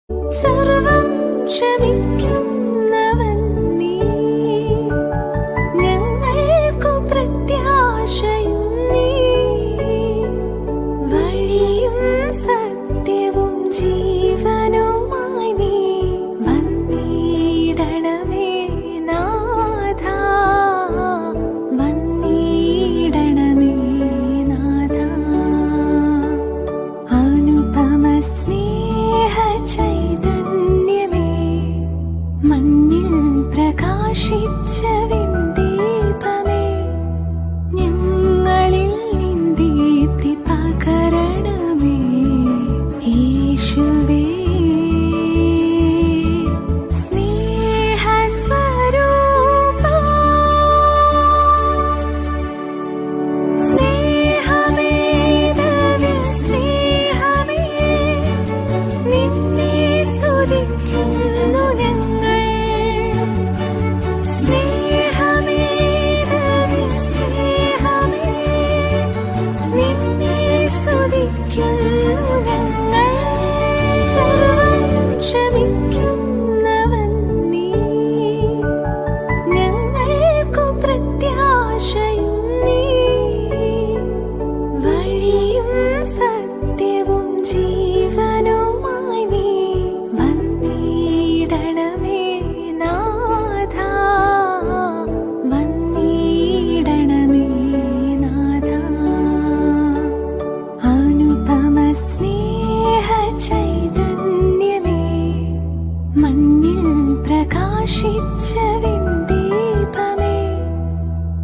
സർവം ക്ഷമിക്കുന്നവൻ നീ, ഞങ്ങൾക്കു പ്രത്യാശയും നീ, വഴിയും സത്യവും ജീവനുമായി നീ വന്നിടണമേ നാഥാ, വന്നിടണമേ നാഥാ. അനുപമ സ്നേഹ ചൈതന്യമേ, മഞ്ഞിൽ പ്രകാശിച്ച വിൺദീപമേ, ഞങ്ങളിൽ നിൻ ദീപ്തി പകരണമേ യേശുവേ. സ്നേഹസ്വരൂപാ, സ്നേഹമേ, ദിവ്യ സ്നേഹമേ, നിന്നെ സ്തുതിക്കുന്നു ഞങ്ങൾ. സ്നേഹമേ, ദിവ്യ സ്നേഹമേ, നിന്നെ സ്തുതിക്കുന്നു ഞങ്ങൾ. സർവം ക്ഷമിക്കുന്നവൻ നീ, ഞങ്ങൾക്കു പ്രത്യാശയും നീ, വഴിയും സത്യവും ജീവനുമായി നീ വന്നിടണമേ നാഥാ, വന്നിടണമേ നാഥാ. അനുപമ സ്നേഹ ചൈതന്യമേ, മഞ്ഞിൽ പ്രകാശിച്ച വിൺദീപമേ,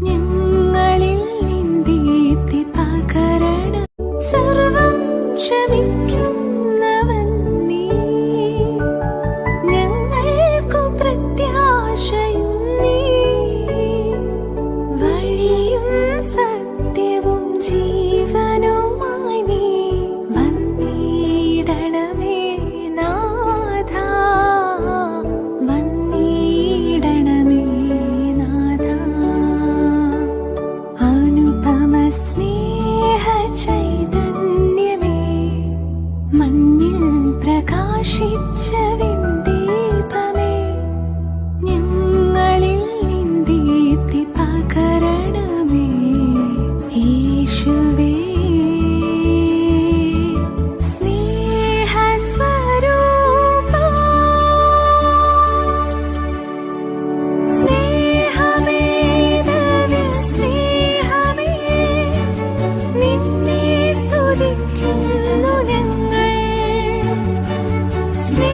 ഞങ്ങളിൽ നിൻ ദീപ്തി പകരണം. സർവം ക്ഷമിക്കുന്നവൻ നീ, ഞങ്ങൾക്കു പ്രത്യാശയും നീ, വഴിയും സത്യവും ജീവനുമായി നീ വന്നിടണമേ നാഥാ, വന്നിടണമേ നാഥാ. അനുപമ സ്നേഹ ചൈതന്യമേ, മഞ്ഞിൽ പ്രകാശിച്ച